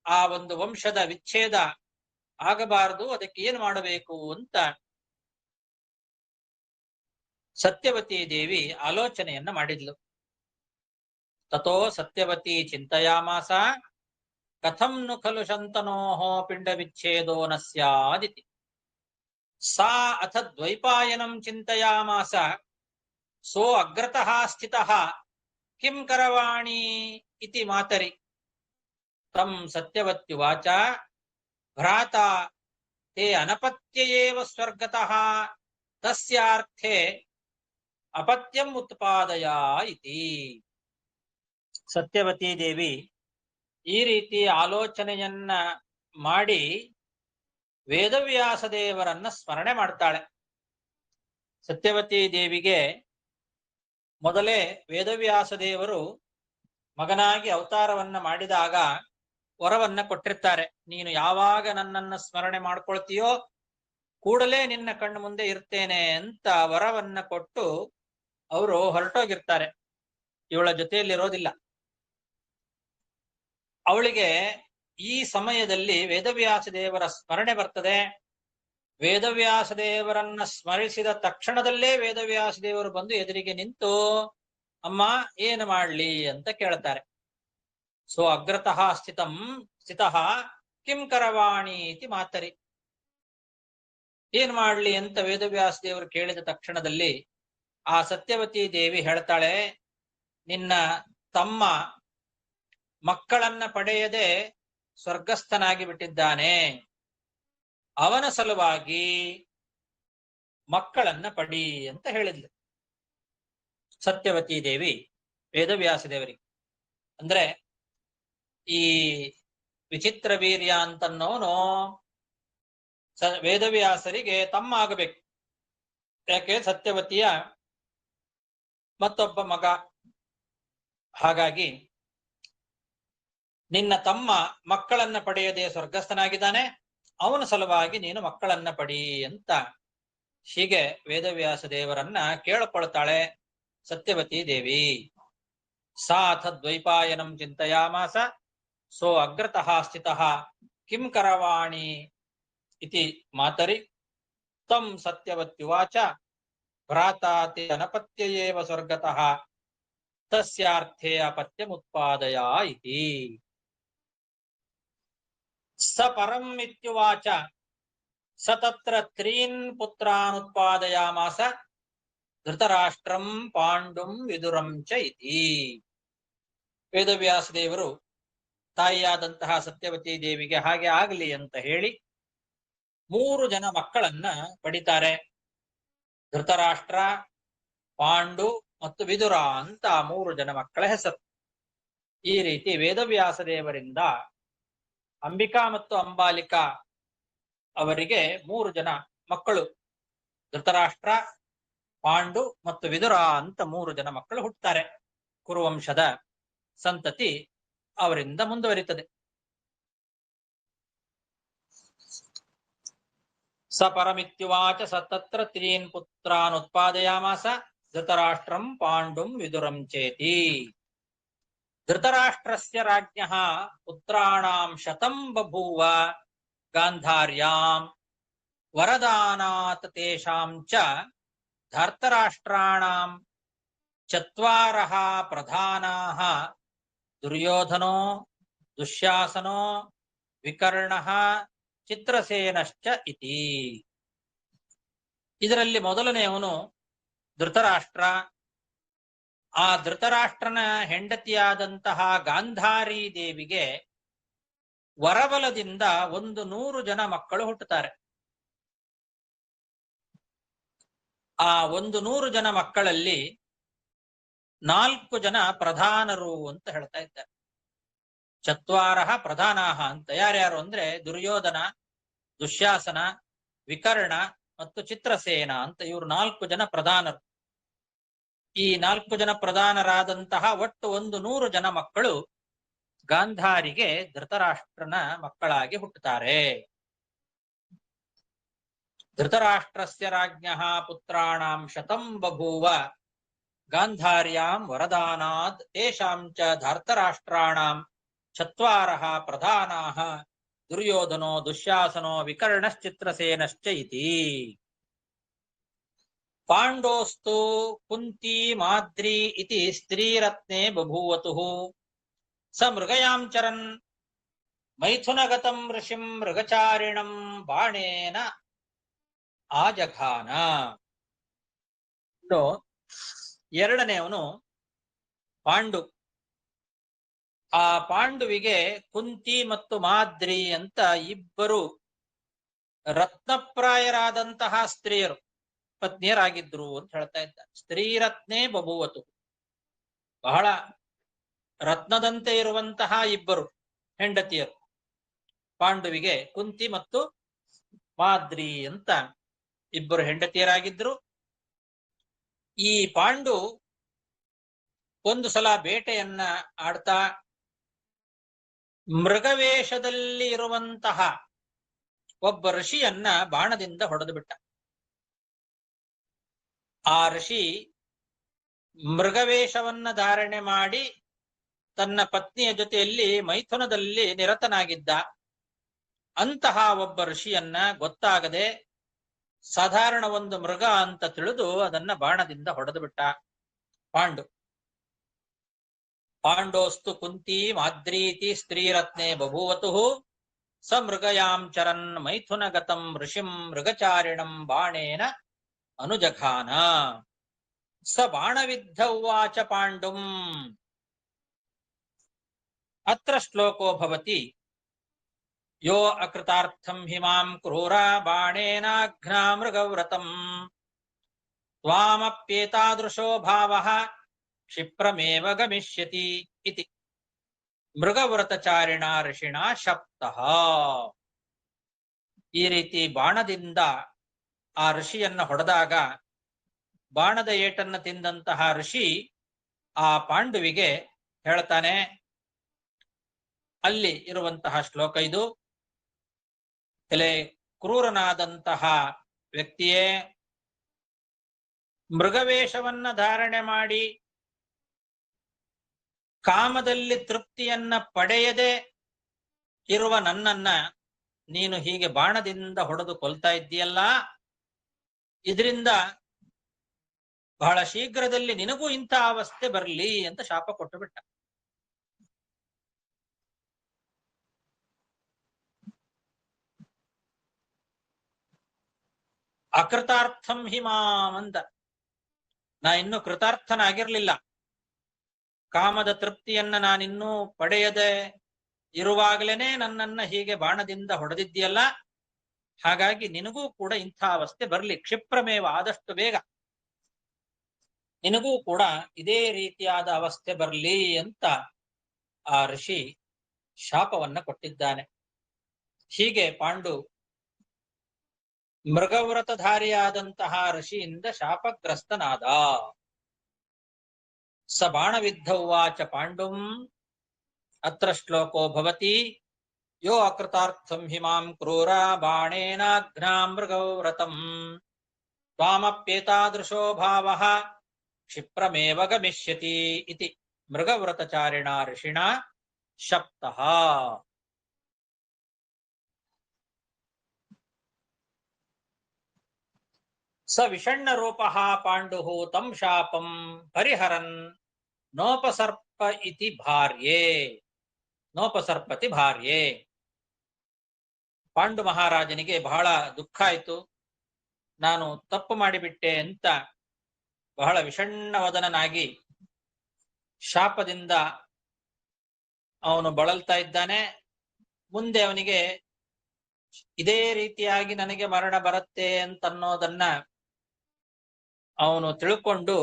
ಆ ಒಂದು ವಂಶದ ವಿಚ್ಛೇದ ಆಗಬಾರದು, ಅದಕ್ಕೆ ಏನು ಮಾಡಬೇಕು ಅಂತ ಸತ್ಯವತಿ ದೇವಿ ಆಲೋಚನೆಯನ್ನ ಮಾಡಿದ್ಲು. ತತೋ ಸತ್ಯವತಿ ಚಿಂತಯಾಮಾಸ ಕಥಂ ನು ಖಲು ಶಂತನೋಃ ಪಿಂಡ ವಿಚ್ಛೇದೋ ನ ಸ್ಯಾದಿತಿ. ಸಾ ಅಥ ದ್ವೈಪಾಯನಂ ಚಿಂತಯಾಮಾಸ ಸೋ ಅಗ್ರತಃ ಸ್ಥಿತಃ ಕಿಂ ಕರವಾಣಿ ಇತಿ ಮಾತರಿ. ತಂ ಸತ್ಯವತ್ಯುವಾಚ ಭ್ರಾತ ತೇ ಅನಪತ್ಯಯೇವ ಸ್ವರ್ಗತಃ ತಸ್ಯಾರ್ಥೆ ಅಪತ್ಯಂ ಉತ್ಪಾದಯ ಇತಿ. ಸತ್ಯವತಿ ದೇವಿ ಈ ರೀತಿ ಆಲೋಚನೆಯನ್ನ ಮಾಡಿ ವೇದವ್ಯಾಸ ದೇವರನ್ನ ಸ್ಮರಣೆ ಮಾಡ್ತಾಳೆ. ಸತ್ಯವತಿ ದೇವಿಗೆ ಮೊದಲೇ ವೇದವ್ಯಾಸ ದೇವರು ಮಗನಾಗಿ ಅವತಾರವನ್ನ ಮಾಡಿದಾಗ ವರವನ್ನ ಕೊಟ್ಟಿರ್ತಾರೆ. ನೀನು ಯಾವಾಗ ನನ್ನನ್ನ ಸ್ಮರಣೆ ಮಾಡ್ಕೊಳ್ತೀಯೋ ಕೂಡಲೇ ನಿನ್ನ ಕಣ್ಣು ಮುಂದೆ ಇರ್ತೇನೆ ಅಂತ ವರವನ್ನ ಕೊಟ್ಟು ಅವರು ಹೊರಟೋಗಿರ್ತಾರೆ. ಇವಳ ಜೊತೆಯಲ್ಲಿರೋದಿಲ್ಲ. ಅವಳಿಗೆ ಈ ಸಮಯದಲ್ಲಿ ವೇದವ್ಯಾಸ ದೇವರ ಸ್ಮರಣೆ ಬರ್ತದೆ. ವೇದವ್ಯಾಸ ದೇವರನ್ನ ಸ್ಮರಿಸಿದ ತಕ್ಷಣದಲ್ಲೇ ವೇದವ್ಯಾಸ ದೇವರು ಬಂದು ಎದುರಿಗೆ ನಿಂತು ಅಮ್ಮ ಏನು ಮಾಡ್ಲಿ ಅಂತ ಕೇಳ್ತಾರೆ. ಸೊ ಅಗ್ರತಃ ಸ್ಥಿತಃ ಕಿಂ ಕರವಾಣಿ ಇತಿ ಮಾತರಿ. ಏನ್ ಮಾಡ್ಲಿ ಅಂತ ವೇದವ್ಯಾಸ ದೇವರು ಕೇಳಿದ ತಕ್ಷಣದಲ್ಲಿ ಆ ಸತ್ಯವತಿ ದೇವಿ ಹೇಳ್ತಾಳೆ, ನಿನ್ನ ತಮ್ಮ ಮಕ್ಕಳನ್ನ ಪಡೆಯದೆ ಸ್ವರ್ಗಸ್ಥನಾಗಿ ಬಿಟ್ಟಿದ್ದಾನೆ, ಅವನ ಸಲುವಾಗಿ ಮಕ್ಕಳನ್ನ ಪಡಿ ಅಂತ ಹೇಳಿದ್ಲು ಸತ್ಯವತಿ ದೇವಿ ವೇದವ್ಯಾಸ ದೇವರಿಗೆ. ಅಂದ್ರೆ ಈ ವಿಚಿತ್ರ ವೀರ್ಯ ಅಂತನ್ನೋನು ವೇದವ್ಯಾಸರಿಗೆ ತಮ್ಮ ಆಗಬೇಕು. ಯಾಕೆ ಸತ್ಯವತಿಯ ಮತ್ತೊಬ್ಬ ಮಗ. ಹಾಗಾಗಿ ನಿನ್ನ ತಮ್ಮ ಮಕ್ಕಳನ್ನ ಪಡೆಯದೆ ಸ್ವರ್ಗಸ್ಥನಾಗಿದ್ದಾನೆ, ಅವನ ಸಲುವಾಗಿ ನೀನು ಮಕ್ಕಳನ್ನ ಪಡಿ ಅಂತ ಹೀಗೆ ವೇದವ್ಯಾಸ ದೇವರನ್ನ ಕೇಳಿಕೊಳ್ತಾಳೆ ಸತ್ಯವತಿ ದೇವಿ. ಸಾಥ ದ್ವೈಪಾಯನಂ ಚಿಂತಯಾಮಾಸ ಸೋ ಅಗ್ರತಃ ಸ್ಥಿತಃ ಕಿಂ ಕರವಾಣಿ ಇತಿ ಮಾತರಿ. ತಂ ಸತ್ಯವತ್ಯುವಾಚ ಭ್ರಾತಾ ತೇ ಅನಪತ್ಯಯೇವ ಸ್ವರ್ಗತಃ ತಸ್ಯಾರ್ಥೇ ಅಪತ್ಯಮುತ್ಪಾದಯ ಇತಿ. ಸ ಪರಂ ಇತ್ಯುವಾಚ ಸ ತತ್ರ ತ್ರೀನ್ ಪುತ್ರಾನುತ್ಪಾದಯಾಮಾಸ ಧೃತರಾಷ್ಟ್ರಂ ಪಾಂಡುಂ ವಿದುರಂ ಚ ಇತಿ. ವೇದವ್ಯಾಸ ದೇವರು ತಾಯಿಯಾದಂತಹ ಸತ್ಯವತಿ ದೇವಿಗೆ ಹಾಗೆ ಆಗಲಿ ಅಂತ ಹೇಳಿ 3 ಜನ ಮಕ್ಕಳನ್ನ ಪಡಿತಾರೆ. ಧೃತರಾಷ್ಟ್ರ, ಪಾಂಡು ಮತ್ತು ವಿದುರ ಅಂತ 3 ಜನ ಮಕ್ಕಳ ಹೆಸರು. ಈ ರೀತಿ ವೇದವ್ಯಾಸ ದೇವರಿಂದ ಅಂಬಿಕಾ ಮತ್ತು ಅಂಬಾಲಿಕಾ ಅವರಿಗೆ 3 ಜನ ಮಕ್ಕಳು, ಧೃತರಾಷ್ಟ್ರ, ಪಾಂಡು ಮತ್ತು ವಿದುರ ಅಂತ 3 ಜನ ಮಕ್ಕಳು ಹುಟ್ಟುತ್ತಾರೆ. ಕುರುವಂಶದ ಸಂತತಿ ಅವರಿಂದ ಮುಂದುವರಿತದೆ. ಸ ಪರಮಿತ್ಯುವಾಚ ಸ ತತ್ರ ತ್ರೀನ್ ಪುತ್ರಾನ್ ಉತ್ಪಾದಯಾಮಾಸ ಧೃತರಾಷ್ಟ್ರಂ ಪಾಂಡುಂ ವಿದುರಂ ಚೇತಿ. ಧೃತರಾಷ್ಟ್ರಸ್ಯ ರಾಜ್ಞಃ ಪುತ್ರಾಣಾಂ 100 ಬಭೂವ ಗಾಂಧಾರ್ಯಾಂ ವರದಾನಾತ್ ತೇಷಾಂ ಚ ಧರ್ತರಾಷ್ಟ್ರಾಣಾಂ 4 ಪ್ರಧಾನಾಃ ದುರ್ಯೋಧನೋ ದುಶ್ಯಾಸನೋ ವಿಕರ್ಣಃ ಚಿತ್ರಸೇನಶ್ಚ ಇತಿ. ಇದರಲ್ಲಿ ಮೊದಲನೆಯವನು ಧೃತರಾಷ್ಟ್ರ. ಆ ಧೃತರಾಷ್ಟ್ರನ ಹೆಂಡತಿಯಾದಂತಹ ಗಾಂಧಾರಿ ದೇವಿಗೆ ವರಬಲದಿಂದ 100 ಜನ ಮಕ್ಕಳು ಹುಟ್ಟುತ್ತಾರೆ. ಆ 100 ಜನ ಮಕ್ಕಳಲ್ಲಿ 4 ಜನ ಪ್ರಧಾನರು ಅಂತ ಹೇಳ್ತಾ ಇದ್ದಾರೆ. 4 ಪ್ರಧಾನಾಹ ಅಂತ ಯಾರ್ಯಾರು ಅಂದ್ರೆ ದುರ್ಯೋಧನ, ದುಶ್ಯಾಸನ, ವಿಕರ್ಣ ಮತ್ತು ಚಿತ್ರಸೇನ ಅಂತ ಇವರು 4 ಜನ ಪ್ರಧಾನರು. ಈ 4 ಜನ ಪ್ರಧಾನರಾದಂತಹ ಒಟ್ಟು 100 ಜನ ಮಕ್ಕಳು ಗಾಂಧಾರಿಗೆ ಧೃತರಾಷ್ಟ್ರನ ಮಕ್ಕಳಾಗಿ ಹುಟ್ಟುತ್ತಾರೆ. ಧೃತರಾಷ್ಟ್ರಸ್ಯ ರಾಜ್ಞಃ ಪುತ್ರಾಣಾಂ 100 ಬಭೂವ ಗಾಂಧಾರ್ಯಾಂ ವರದಾನಾತ್ ತೇಷಾಂ ಚ ಧರ್ತರಾಷ್ಟ್ರಾಣಾಂ 4 ಪ್ರಧಾನಾಃ ದುರ್ಯೋಧನೋ ದುಶ್ಯಾಸನೋ ವಿಕರ್ಣಶ್ಚಿತ್ರಸೇನಶ್ಚ ಇತಿ. ಪಾಂಡೋಸ್ತು ಕುಂತಿ ಮಾದ್ರಿ ಇತಿ ಸ್ತ್ರೀರತ್ನೆ ಬಭೂವತುಃ. ಸ ಮೃಗಯಾಂ ಚರನ್ ಮೈಥುನಗತಂ ಋಷಿಂ ಮೃಗಚಾರಿಣಂ ಬಾಣೇನ ಆಜಘಾನ. ಎರಡನೆಯವನು ಪಾಂಡು. ಆ ಪಾಂಡುವಿಗೆ ಕುಂತಿ ಮತ್ತು ಮಾದ್ರಿ ಅಂತ ಇಬ್ಬರು ರತ್ನಪ್ರಾಯರಾದಂತಹ ಸ್ತ್ರೀಯರು ಪತ್ನಿಯರಾಗಿದ್ರು ಅಂತ ಹೇಳ್ತಾ ಇದ್ದಾರೆ. ಸ್ತ್ರೀರತ್ನೇ ಬಭೂವತು, ಬಹಳ ರತ್ನದಂತೆ ಇರುವಂತಹ ಇಬ್ಬರು ಹೆಂಡತಿಯರು ಪಾಂಡುವಿಗೆ ಕುಂತಿ ಮತ್ತು ಮಾದ್ರಿ ಅಂತ ಇಬ್ಬರು ಹೆಂಡತಿಯರಾಗಿದ್ರು. ಈ ಪಾಂಡು ಒಂದು ಸಲ ಬೇಟೆಯನ್ನ ಆಡ್ತಾ ಮೃಗವೇಷದಲ್ಲಿ ಇರುವಂತಹ ಒಬ್ಬ ಋಷಿಯನ್ನ ಬಾಣದಿಂದ ಹೊಡೆದು ಬಿಟ್ಟ. ಆ ಋಷಿ ಮೃಗವೇಷವನ್ನ ಧಾರಣೆ ಮಾಡಿ ತನ್ನ ಪತ್ನಿಯ ಜೊತೆಯಲ್ಲಿ ಮೈಥುನದಲ್ಲಿ ನಿರತನಾಗಿದ್ದ. ಅಂತಹ ಒಬ್ಬ ಋಷಿಯನ್ನ ಗೊತ್ತಾಗದೆ ಸಾಧಾರಣ ಒಂದು ಮೃಗ ಅಂತ ತಿಳಿದು ಅದನ್ನ ಬಾಣದಿಂದ ಹೊಡೆದು ಬಿಟ್ಟ ಪಾಂಡು. ಪಾಂಡೋಸ್ತು ಕುಂತಿ ಮಾದ್ರೀತಿ ಸ್ತ್ರೀರತ್ನೆ ಬಭೂವತು ಸ ಮೃಗಯಾಂ ಚರನ್ ಮೈಥುನಗತಂ ಋಷಿಂ ಮೃಗಚಾರಿಣಂ ಬಾಣೇನ ಅನುಜಘಾನ. ಸ ಬಾಣವಿದ್ಧ ಉವಾಚ ಪಾಂಡುಂ. ಅತ್ರ ಶ್ಲೋಕೋ ಭವತಿ ಯೋ ಅಕೃತಾರ್ಥಂ ಹಿಮಾಂ ಕ್ರೂರ ಬಾಣೇನಾಘ್ನಾ ಮೃಗವ್ರತಂ ತ್ವಾಮಪ್ಯೇತಾದೃಶೋ ಭಾವಃ ಕ್ಷಿಪ್ರಮೇವ ಗಮಿಷ್ಯತಿ ಇತಿ ಮೃಗವ್ರತಚಾರಿಣ ಋಷಿಣ ಶಪ್ತಃ. ಈ ರೀತಿ ಬಾಣದಿಂದ ಆ ಋಷಿಯನ್ನ ಹೊಡೆದಾಗ ಬಾಣದ ಏಟನ್ನ ತಿಂದಂತಹ ಋಷಿ ಆ ಪಾಂಡುವಿಗೆ ಹೇಳ್ತಾನೆ, ಅಲ್ಲಿ ಇರುವಂತಹ ಶ್ಲೋಕ ಇದು, ಎಲೆ ಕ್ರೂರನಾದಂತಹ ವ್ಯಕ್ತಿಯೇ, ಮೃಗವೇಷವನ್ನ ಧಾರಣೆ ಮಾಡಿ ಕಾಮದಲ್ಲಿ ತೃಪ್ತಿಯನ್ನ ಪಡೆಯದೆ ಇರುವ ನನ್ನನ್ನ ನೀನು ಹೀಗೆ ಬಾಣದಿಂದ ಹೊಡೆದು ಕೊಲ್ತಾ ಇದ್ದೀಯಲ್ಲ, ಇದರಿಂದ ಬಹಳ ಶೀಘ್ರದಲ್ಲಿ ನಿನಗೂ ಇಂಥ ಅವಸ್ಥೆ ಬರಲಿ ಅಂತ ಶಾಪ ಕೊಟ್ಟು ಬಿಟ್ಟ. ಅಕೃತಾರ್ಥಂ ಹಿಮಾಂ ಅಂತ, ನಾ ಇನ್ನೂ ಕೃತಾರ್ಥನಾಗಿರ್ಲಿಲ್ಲ, ಕಾಮದ ತೃಪ್ತಿಯನ್ನ ನಾನಿನ್ನೂ ಪಡೆಯದೆ ಇರುವಾಗಲೇನೆ ನನ್ನನ್ನ ಹೀಗೆ ಬಾಣದಿಂದ ಹೊಡೆದಿದ್ದೀಯಲ್ಲ, ಹಾಗಾಗಿ ನಿನಗೂ ಕೂಡ ಇಂಥ ಅವಸ್ಥೆ ಬರ್ಲಿ, ಕ್ಷಿಪ್ರಮೇವ ಆದಷ್ಟು ಬೇಗ ನಿನಗೂ ಕೂಡ ಇದೇ ರೀತಿಯಾದ ಅವಸ್ಥೆ ಬರ್ಲಿ ಅಂತ ಆ ಋಷಿ ಶಾಪವನ್ನ ಕೊಟ್ಟಿದ್ದಾನೆ. ಹೀಗೆ ಪಾಂಡು ಮೃಗವ್ರತಧಾರಿಯಾದಂತಹ ಋಷಿಯಿಂದ ಶಾಪಗ್ರಸ್ತನಾದ. ಸ ಬಾಣವಿದ್ಧ ಉವಾಚ ಪಾಂಡುಂ. ಅತ್ರ ಶ್ಲೋಕೋ ಭವತಿ ಯೋ ಅಕೃತಾರ್ಥಂ ಹಿಮಾಂ ಕ್ರೂರ ಬಾಣೇನಾಘ್ನಾ ಮೃಗವ್ರತಂ ತ್ವಾಮಪ್ಯೇತಾದೃಶೋ ಭಾವಃ ಕ್ಷಿಪ್ರಮೇವ ಗಮಿಷ್ಯತಿ ಇತಿ ಮೃಗವ್ರತಚಾರಿಣ ಋಷಿಣ ಶಪ್ತಃ. ಸ ವಿಷಣ್ಣ ರೂಪಃ ಪಾಂಡುಃ ತಂ ಶಾಪಂ ಪರಿಹರನ್ ನೋಪಸರ್ಪ ಇತಿ ಭಾರ್ಯೆ. ನೋಪಸರ್ಪತಿ ಭಾರ್ಯೆ. ಪಾಂಡು ಮಹಾರಾಜನಿಗೆ ಬಹಳ ದುಃಖ ಆಯ್ತು, ನಾನು ತಪ್ಪು ಮಾಡಿಬಿಟ್ಟೆ ಅಂತ ಬಹಳ ವಿಷಣ್ಣವದನಾಗಿ ಶಾಪದಿಂದ ಅವನು ಬಳಲ್ತಾ ಇದ್ದಾನೆ. ಮುಂದೆ ಅವನಿಗೆ ಇದೇ ರೀತಿಯಾಗಿ ನನಗೆ ಮರಣ ಬರುತ್ತೆ ಅಂತನ್ನೋದನ್ನ ಅವನು ತಿಳ್ಕೊಂಡು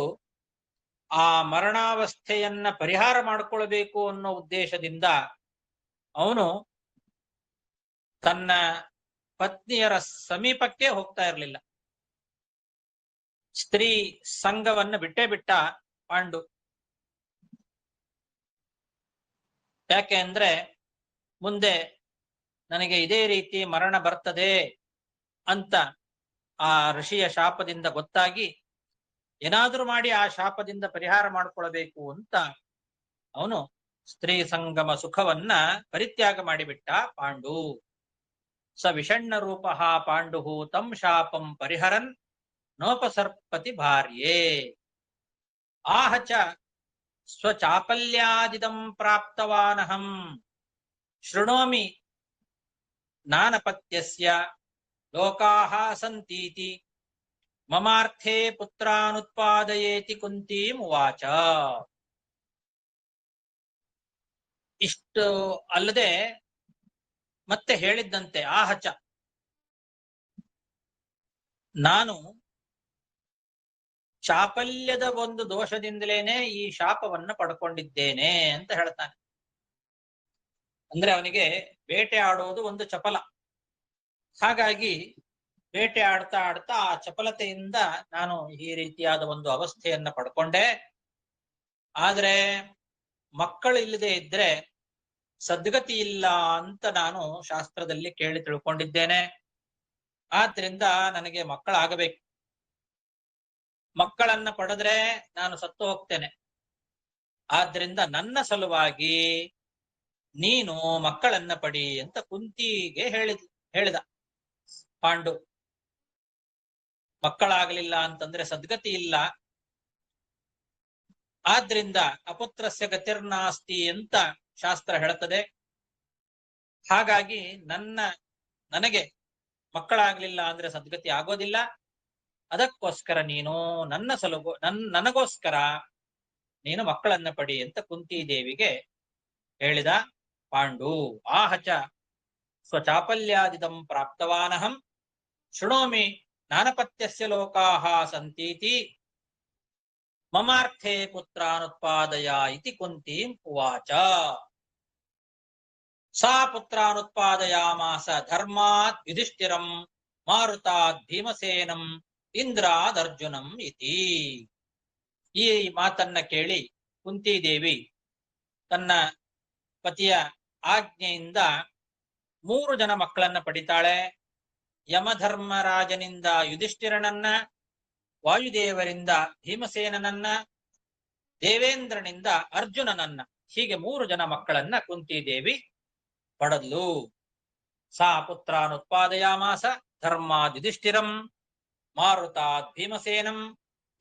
ಆ ಮರಣಾವಸ್ಥೆಯನ್ನ ಪರಿಹಾರ ಮಾಡಿಕೊಳ್ಬೇಕು ಅನ್ನೋ ಉದ್ದೇಶದಿಂದ ಅವನು ತನ್ನ ಪತ್ನಿಯರ ಸಮೀಪಕ್ಕೆ ಹೋಗ್ತಾ ಇರಲಿಲ್ಲ. ಸ್ತ್ರೀ ಸಂಘವನ್ನ ಬಿಟ್ಟೇ ಬಿಟ್ಟ ಪಾಂಡು. ಯಾಕೆ ಅಂದ್ರೆ ಮುಂದೆ ನನಗೆ ಇದೇ ರೀತಿ ಮರಣ ಬರ್ತದೆ ಅಂತ ಆ ಋಷಿಯ ಶಾಪದಿಂದ ಗೊತ್ತಾಗಿ ಏನಾದ್ರೂ ಮಾಡಿ ಆ ಶಾಪದಿಂದ ಪರಿಹಾರ ಮಾಡಿಕೊಳ್ಬೇಕು ಅಂತ ಅವನು ಸ್ತ್ರೀ ಸಂಗಮ ಸುಖವನ್ನ ಪರಿತ್ಯಾಗ ಮಾಡಿಬಿಟ್ಟ ಪಾಂಡು. ಸ ವಿಷಣ್ಣ ರೂಪಃ ಪಾಂಡುಃ ತಂ ಶಾಪಂ ಪರಿಹರನ್ ನೋಪಸರ್ಪತಿ ಭಾರ್ಯೆ. ಆಹ ಚ ಸ್ವಚಾಪಲ್ಯಾದಿದಂ ಪ್ರಾಪ್ತವಾನಹಂ ಶೃಣೋಮಿ ನಾನಪತ್ಯಸ್ಯ ಲೋಕಾಃ ಸಂತೀತಿ ಮಮಾರ್ಥೇ ಪುತ್ರಾನುತ್ಪಾದಯೇತಿ ಕುಂತೀಂ ಉವಾಚ. ಇಷ್ಟು ಅಲ್ಲದೆ ಮತ್ತೆ ಹೇಳಿದ್ದಂತೆ ಆಹಚ, ನಾನು ಚಾಪಲ್ಯದ ಒಂದು ದೋಷದಿಂದಲೇನೆ ಈ ಶಾಪವನ್ನ ಪಡ್ಕೊಂಡಿದ್ದೇನೆ ಅಂತ ಹೇಳ್ತಾನೆ. ಅಂದ್ರೆ ಅವನಿಗೆ ಬೇಟೆ ಆಡುವುದು ಒಂದು ಚಪಲ. ಹಾಗಾಗಿ ಬೇಟೆ ಆಡ್ತಾ ಆಡ್ತಾ ಆ ಚಪಲತೆಯಿಂದ ನಾನು ಈ ರೀತಿಯಾದ ಒಂದು ಅವಸ್ಥೆಯನ್ನ ಪಡ್ಕೊಂಡೆ. ಆದ್ರೆ ಮಕ್ಕಳಿಲ್ಲದೆ ಇದ್ರೆ ಸದ್ಗತಿ ಇಲ್ಲ ಅಂತ ನಾನು ಶಾಸ್ತ್ರದಲ್ಲಿ ಕೇಳಿ ತಿಳ್ಕೊಂಡಿದ್ದೇನೆ. ಆದ್ರಿಂದ ನನಗೆ ಮಕ್ಕಳಾಗಬೇಕು. ಮಕ್ಕಳನ್ನ ಪಡೆದ್ರೆ ನಾನು ಸತ್ತು ಹೋಗ್ತೇನೆ. ಆದ್ರಿಂದ ನನ್ನ ಸಲುವಾಗಿ ನೀನು ಮಕ್ಕಳನ್ನ ಪಡಿ ಅಂತ ಕುಂತಿಗೆ ಹೇಳಿದ ಪಾಂಡು. ಮಕ್ಕಳಾಗಲಿಲ್ಲ ಅಂತಂದ್ರೆ ಸದ್ಗತಿ ಇಲ್ಲ. ಆದ್ರಿಂದ ಅಪುತ್ರಸ್ಯ ಗತಿರ್ನಾಸ್ತಿ ಅಂತ ಶಾಸ್ತ್ರ ಹೇಳುತ್ತದೆ. ಹಾಗಾಗಿ ನನಗೆ ಮಕ್ಕಳಾಗ್ಲಿಲ್ಲ ಅಂದ್ರೆ ಸದ್ಗತಿ ಆಗೋದಿಲ್ಲ. ಅದಕ್ಕೋಸ್ಕರ ನೀನು ನನಗೋಸ್ಕರ ನೀನು ಮಕ್ಕಳನ್ನ ಪಡಿ ಅಂತ ಕುಂತಿ ದೇವಿಗೆ ಹೇಳಿದ ಪಾಂಡು. ಆಹಚ ಸ್ವಚಾಪಲ್ಯಾದಿದಂ ಪ್ರಾಪ್ತವಾನಹಂ ಶೃಣೋಮಿ ನಾನಪತ್ಯಸ್ಯ ಲೋಕಾಹ ಸಂತೀತಿ ಮಮಾರ್ಥೇ ಪುತ್ರಾನುತ್ಪಾದಯ ಇತಿ ಕುಂತೀಂ ಉವಾಚ. ಸಾ ಪುತ್ರಾನುತ್ಪಾದಯಾಮಾಸ ಧರ್ಮಾತ್ ಯುಧಿಷ್ಠಿರಂ ಮಾರುತಾದ್ ಭೀಮಸೇನಂ ಇಂದ್ರಾದರ್ಜುನಂ ಇತಿ. ಈ ಮಾತನ್ನ ಕೇಳಿ ಕುಂತಿದೇವಿ ತನ್ನ ಪತಿಯ ಆಜ್ಞೆಯಿಂದ 3 ಜನ ಮಕ್ಕಳನ್ನ ಪಡಿತಾಳೆ. ಯಮಧರ್ಮರಾಜನಿಂದ ಯುಧಿಷ್ಠಿರನನ್ನ, ವಾಯುದೇವರಿಂದ ಭೀಮಸೇನನನ್ನ, ದೇವೇಂದ್ರನಿಂದ ಅರ್ಜುನನನ್ನ, ಹೀಗೆ 3 ಜನ ಮಕ್ಕಳನ್ನ ಕುಂತಿದೇವಿ ಪಡೆದ್ಲು. ಸಾ ಪುತ್ರಾನುತ್ಪಾದಯಾಮಾಸ ಧರ್ಮಾದ್ ಯುಧಿಷ್ಠಿರಂ ಮಾರುತಾದ್ ಭೀಮಸೇನಂ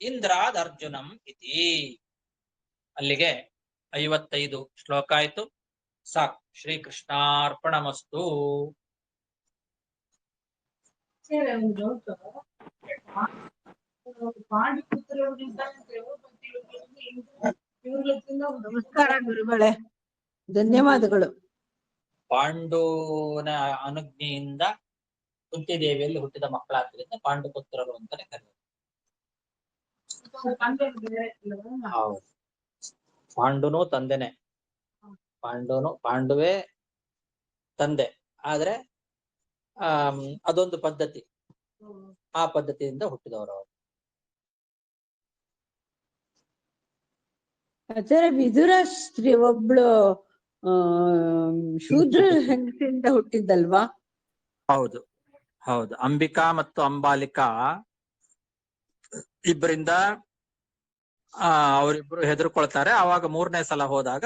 ಇಂದ್ರಾದ್ ಅರ್ಜುನಂ ಇತಿ. ಅಲ್ಲಿಗೆ 55 ಶ್ಲೋಕ ಆಯ್ತು. ಸಾಕು. ಶ್ರೀಕೃಷ್ಣಾರ್ಪಣಮಸ್ತು. ನಮಸ್ಕಾರ ಗುರುಗಳೇ, ಧನ್ಯವಾದಗಳು. ಪಾಂಡುನ ಅನುಜ್ಞೆಯಿಂದ ಕುಂತಿದೇವಿಯಲ್ಲಿ ಹುಟ್ಟಿದ ಮಕ್ಕಳಾದ್ರಿಂದ ಪಾಂಡುಪುತ್ರರು ಅಂತಾನೆ ಕರೆಯುವುದು. ಹೌದು, ಪಾಂಡುನು ತಂದೆನೆ. ಪಾಂಡುವೇ ತಂದೆ. ಆದ್ರೆ ಅದೊಂದು ಪದ್ಧತಿ. ಆ ಪದ್ಧತಿಯಿಂದ ಹುಟ್ಟಿದವರು ಅವರು. ಆಚಾರ್ಯ, ವಿದುರ ಸ್ತ್ರೀ ಒಬ್ಳು ಶೂದ್ರ ಹೆಂಗಸಿಂದ ಹುಟ್ಟಿದ್ದಲ್ವಾ? ಹೌದು ಹೌದು. ಅಂಬಿಕಾ ಮತ್ತು ಅಂಬಾಲಿಕಾ ಇಬ್ಬರಿಂದ ಅವರಿಬ್ರು ಹೆದರ್ಕೊಳ್ತಾರೆ. ಆವಾಗ 3ನೇ ಸಲ ಹೋದಾಗ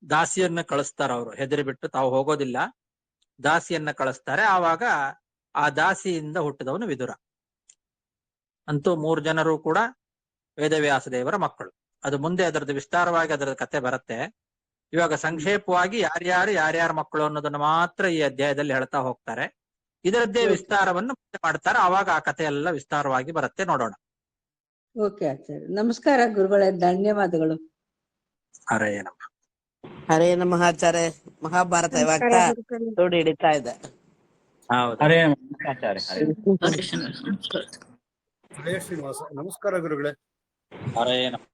ದಾಸಿಯನ್ನ ಕಳಿಸ್ತಾರ. ಅವರು ಹೆದರಿ ಬಿಟ್ಟು ತಾವು ಹೋಗೋದಿಲ್ಲ, ದಾಸಿಯನ್ನ ಕಳಿಸ್ತಾರೆ. ಆವಾಗ ಆ ದಾಸಿಯಿಂದ ಹುಟ್ಟಿದವನು ವಿದುರ. ಅಂತೂ 3 ಜನರು ಕೂಡ ವೇದವ್ಯಾಸ ದೇವರ ಮಕ್ಕಳು. ಅದು ಮುಂದೆ ಅದರದ್ದು ವಿಸ್ತಾರವಾಗಿ ಅದರ ಕತೆ ಬರುತ್ತೆ. ಇವಾಗ ಸಂಕ್ಷೇಪವಾಗಿ ಯಾರ್ಯಾರ ಮಕ್ಕಳು ಅನ್ನೋದನ್ನ ಮಾತ್ರ ಈ ಅಧ್ಯಾಯದಲ್ಲಿ ಹೇಳ್ತಾ ಹೋಗ್ತಾರೆ. ಇದರದ್ದೇ ವಿಸ್ತಾರವನ್ನು ಮುಂದೆ ಮಾಡ್ತಾರೆ. ಆವಾಗ ಆ ಕಥೆ ಎಲ್ಲ ವಿಸ್ತಾರವಾಗಿ ಬರುತ್ತೆ. ನೋಡೋಣ. ಓಕೆ ಆಚಾರ್ಯ, ನಮಸ್ಕಾರ ಗುರುಗಳೇ, ಧನ್ಯವಾದಗಳು. ಹರೇ ನಮಃ. ಹರೇ ನಮಃ ಆಚಾರ್ಯ. ಮಹಾಭಾರತ ಇವಾಗ ನೋಡಿ ಹಿಡಿತಾ ಇದೆ. ಹೌದು. ಹರೇ ಆಚಾರ್ಯ. ಹರೇ ಶ್ರೀನಿವಾಸ. ನಮಸ್ಕಾರ ಗುರುಗಳೇ. ಹರೇ ನಮಃ.